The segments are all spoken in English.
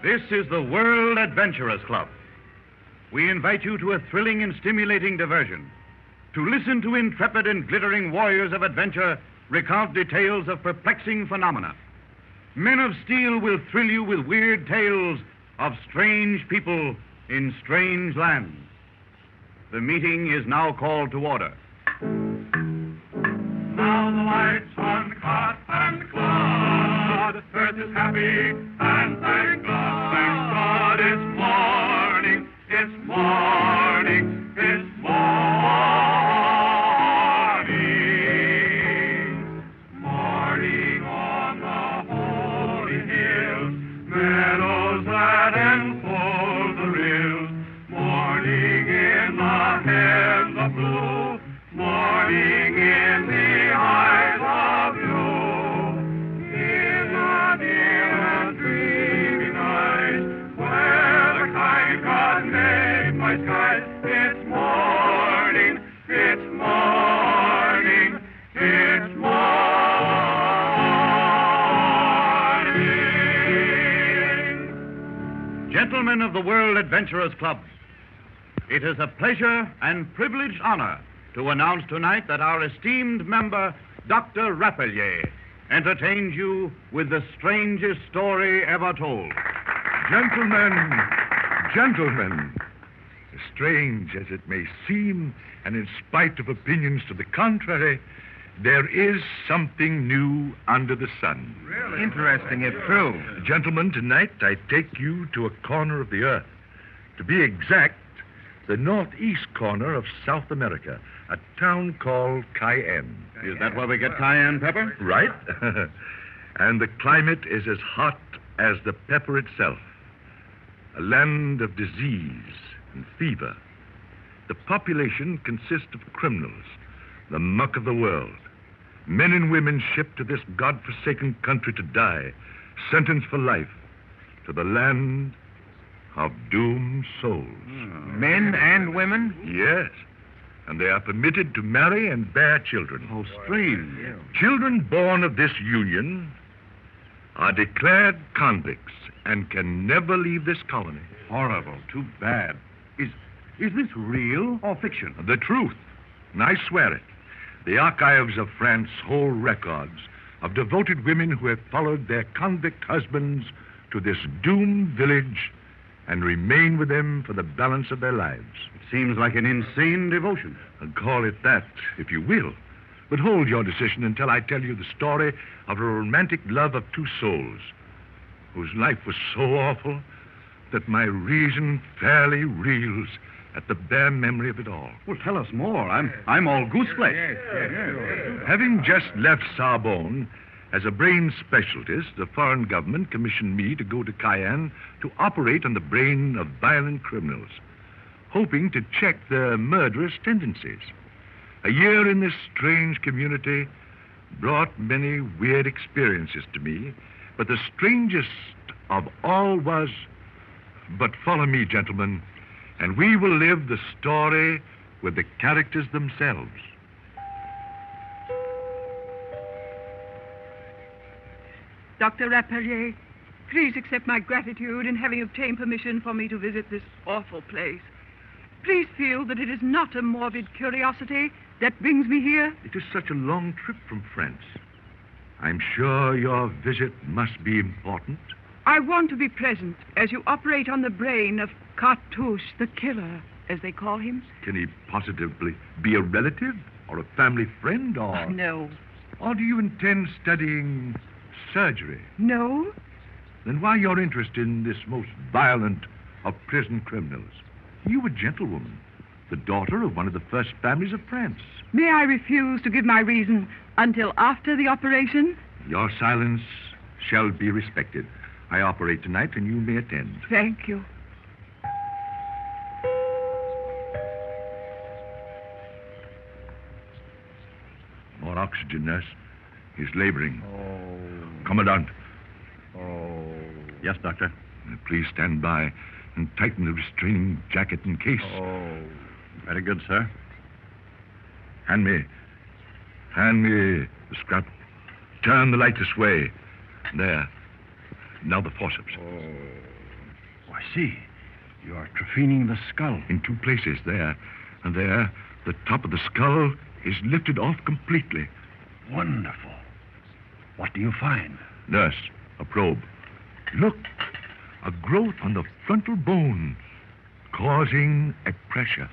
This is the World Adventurers Club. We invite you to a thrilling and stimulating diversion, to listen to intrepid and glittering warriors of adventure recount details of perplexing phenomena. Men of Steel will thrill you with weird tales of strange people in strange lands. The meeting is now called to order. Now the lights on Cot and Clod. Earth is happy and thank God it's morning, it's morning, it's morning. Morning on the holy hills, meadows that enfold the rills. Morning in the heavens of blue, morning in the eyes of you. In the near dreamy night, where the kind God made my skies, it's morning, it's morning, it's morning. Gentlemen of the World Adventurers Club, it is a pleasure and privileged honor to announce tonight that our esteemed member, Dr. Rapelier, entertains you with the strangest story ever told. Gentlemen, strange as it may seem, and in spite of opinions to the contrary, there is something new under the sun. Really? Interesting, if true. Gentlemen, tonight I take you to a corner of the earth. To be exact, the northeast corner of South America, a town called Cayenne. Is that where we get cayenne pepper? Right. And the climate is as hot as the pepper itself. A land of disease and fever. The population consists of criminals, the muck of the world. Men and women shipped to this godforsaken country to die, sentenced for life, to the land of doomed souls. Men and women? Yes. And they are permitted to marry and bear children. How strange. Children born of this union are declared convicts and can never leave this colony. Horrible. Too bad. Is this real or fiction? The truth, and I swear it. The archives of France hold records of devoted women who have followed their convict husbands to this doomed village and remain with them for the balance of their lives. It seems like an insane devotion. And call it that, if you will. But hold your decision until I tell you the story of a romantic love of two souls whose life was so awful that my reason fairly reels at the bare memory of it all. Well, tell us more. I'm all gooseflesh. Yes. Having just left Sorbonne as a brain specialist, the foreign government commissioned me to go to Cayenne to operate on the brain of violent criminals, hoping to check their murderous tendencies. A year in this strange community brought many weird experiences to me, but the strangest of all was... But follow me, gentlemen, and we will live the story with the characters themselves. Dr. Rapelier, please accept my gratitude in having obtained permission for me to visit this awful place. Please feel that it is not a morbid curiosity that brings me here. It is such a long trip from France. I'm sure your visit must be important. I want to be present as you operate on the brain of Cartouche, the killer, as they call him. Can he positively be a relative or a family friend or... No. Or do you intend studying surgery? No? Then why your interest in this most violent of prison criminals? You a gentlewoman, the daughter of one of the first families of France. May I refuse to give my reason until after the operation? Your silence shall be respected. I operate tonight, and you may attend. Thank you. More oxygen, nurse. He's laboring. Oh. Commandant. Oh. Yes, Doctor. Please stand by and tighten the restraining jacket in case. Oh. Very good, sir. Hand me the scrap. Turn the light this way. There. Now the forceps. I see. You're trephining the skull. In two places, there and there. The top of the skull is lifted off completely. Wonderful. What do you find? Nurse, a probe. Look, a growth on the frontal bone, causing a pressure.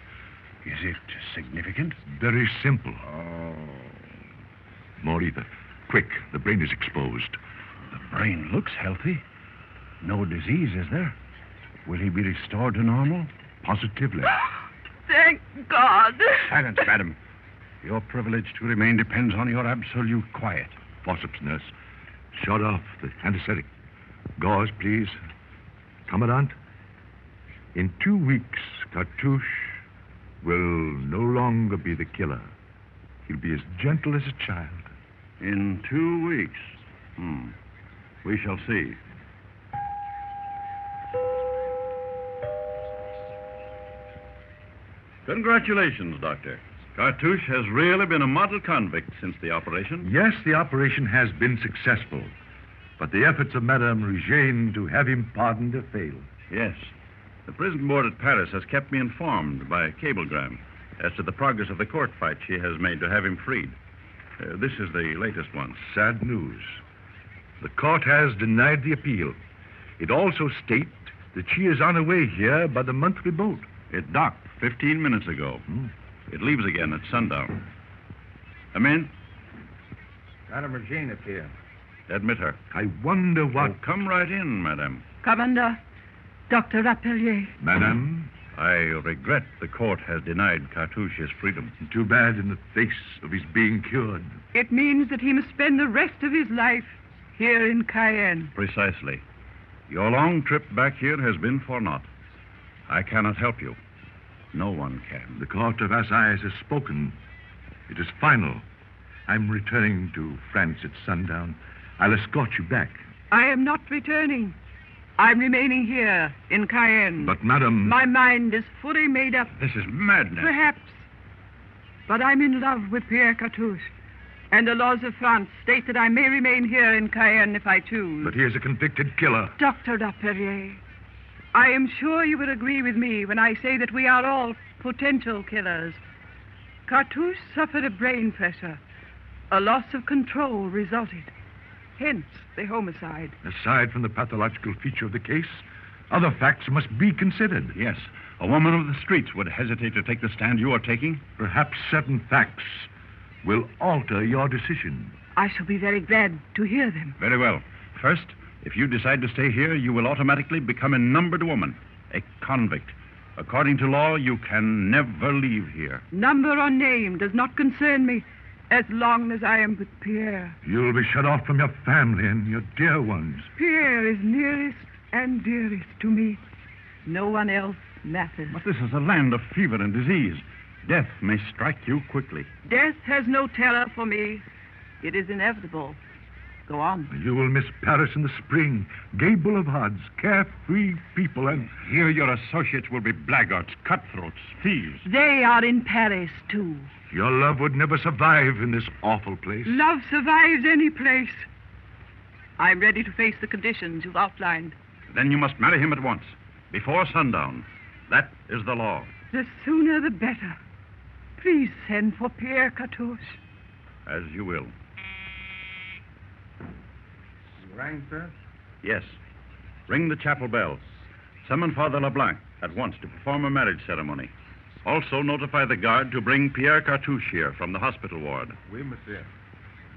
Is it significant? Very simple. Oh. More ether. Quick, the brain is exposed. The brain looks healthy. No disease, is there? Will he be restored to normal? Positively. Thank God. Silence, madam. Your privilege to remain depends on your absolute quiet. Forceps, nurse. Shut off the anesthetic. Gauze, please. Commandant, in 2 weeks, Cartouche will no longer be the killer. He'll be as gentle as a child. In 2 weeks? We shall see. Congratulations, Doctor. Cartouche has really been a model convict since the operation. Yes, the operation has been successful, but the efforts of Madame Regine to have him pardoned have failed. Yes. The prison board at Paris has kept me informed by cablegram as to the progress of the court fight she has made to have him freed. This is the latest one. Sad news. The court has denied the appeal. It also states that she is on her way here by the monthly boat. It docked 15 minutes ago. It leaves again at sundown. Come in. Madame Regine appeared. Admit her. I wonder what... Oh, come right in, madame. Commander, Dr. Rapelier. Madame? I regret the court has denied Cartouche his freedom. Too bad in the face of his being cured. It means that he must spend the rest of his life here in Cayenne. Precisely. Your long trip back here has been for naught. I cannot help you. No one can. The court of Assize has spoken. It is final. I'm returning to France at sundown. I'll escort you back. I am not returning. I'm remaining here in Cayenne. But, madam... My mind is fully made up. This is madness. Perhaps. But I'm in love with Pierre Cartouche. And the laws of France state that I may remain here in Cayenne if I choose. But he is a convicted killer. Dr. Rapelier, I am sure you will agree with me when I say that we are all potential killers. Cartouche suffered a brain pressure. A loss of control resulted. Hence, the homicide. Aside from the pathological feature of the case, other facts must be considered. Yes. A woman of the streets would hesitate to take the stand you are taking. Perhaps certain facts will alter your decision. I shall be very glad to hear them. Very well. First, if you decide to stay here, you will automatically become a numbered woman, a convict. According to law, you can never leave here. Number or name does not concern me as long as I am with Pierre. You'll be shut off from your family and your dear ones. Pierre is nearest and dearest to me. No one else matters. But this is a land of fever and disease. Death may strike you quickly. Death has no terror for me. It is inevitable. Go on. You will miss Paris in the spring. Gay boulevards, carefree people, and... Here your associates will be blackguards, cutthroats, thieves. They are in Paris, too. Your love would never survive in this awful place. Love survives any place. I'm ready to face the conditions you've outlined. Then you must marry him at once, before sundown. That is the law. The sooner the better. Please send for Pierre Cartouche. As you will. You rang, sir? Yes. Ring the chapel bell. Summon Father LeBlanc at once to perform a marriage ceremony. Also notify the guard to bring Pierre Cartouche here from the hospital ward. Oui, monsieur.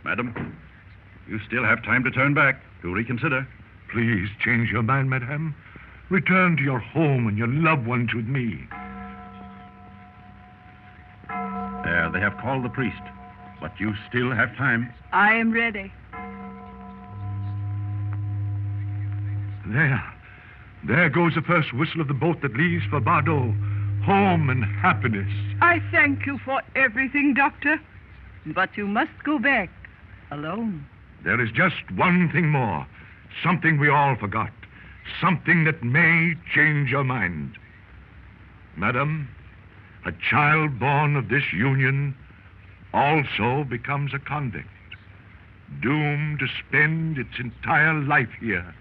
Madam, you still have time to turn back, to reconsider. Please change your mind, madame. Return to your home and your loved ones with me. There, they have called the priest. But you still have time. I am ready. There goes the first whistle of the boat that leaves for Bordeaux. Home and happiness. I thank you for everything, Doctor. But you must go back alone. There is just one thing more. Something we all forgot. Something that may change your mind. Madam, a child born of this union also becomes a convict, doomed to spend its entire life here,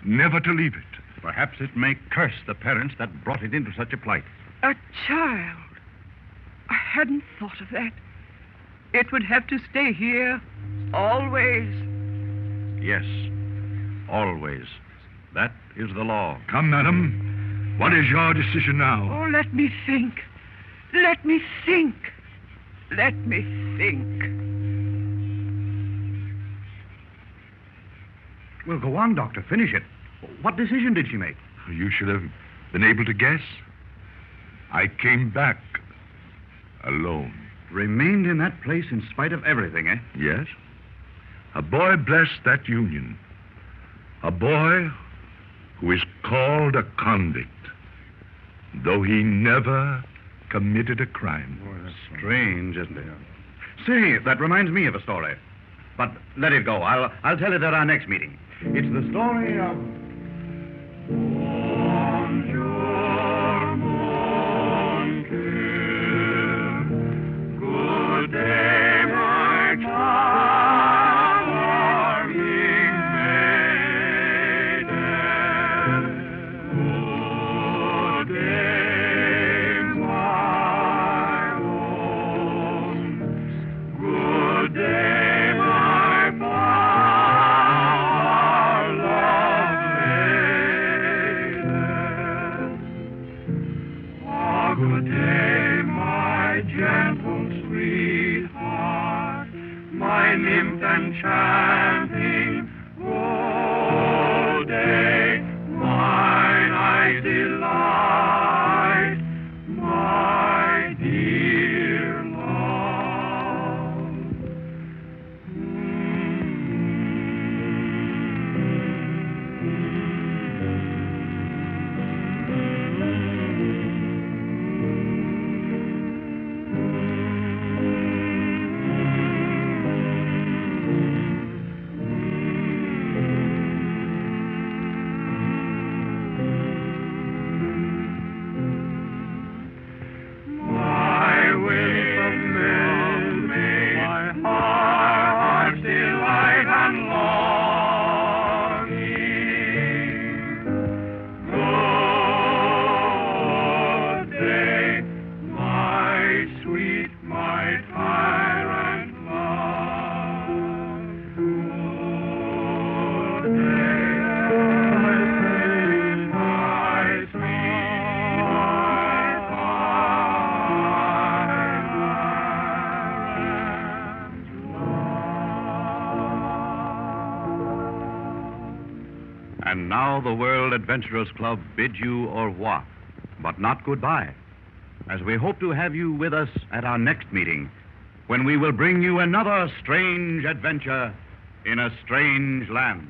never to leave it. Perhaps it may curse the parents that brought it into such a plight. A child. I hadn't thought of that. It would have to stay here always. Yes, always. That is the law. Come, madam. What is your decision now? Oh, let me think. Let me think. Let me think. Well, go on, Doctor. Finish it. What decision did she make? You should have been able to guess. I came back alone. Remained in that place in spite of everything, eh? Yes. A boy blessed that union. A boy who is called a convict, though he never committed a crime. Boy, that's strange, isn't it? Say, that reminds me of a story. But let it go. I'll tell it at our next meeting. It's the story of... Good day, my charming maiden. Good day, my own. Good day, my far loved maiden. Ah, good day, my gentle sweetheart, my nymph enchanting. Good day, my nice delight, my dear love. My ways of maid, my heart's delight and longing. Good day, my sweet, my tyrant love. Good day, my sweet, my And now the World Adventurers Club bids you au revoir, but not goodbye, as we hope to have you with us at our next meeting, when we will bring you another strange adventure in a strange land.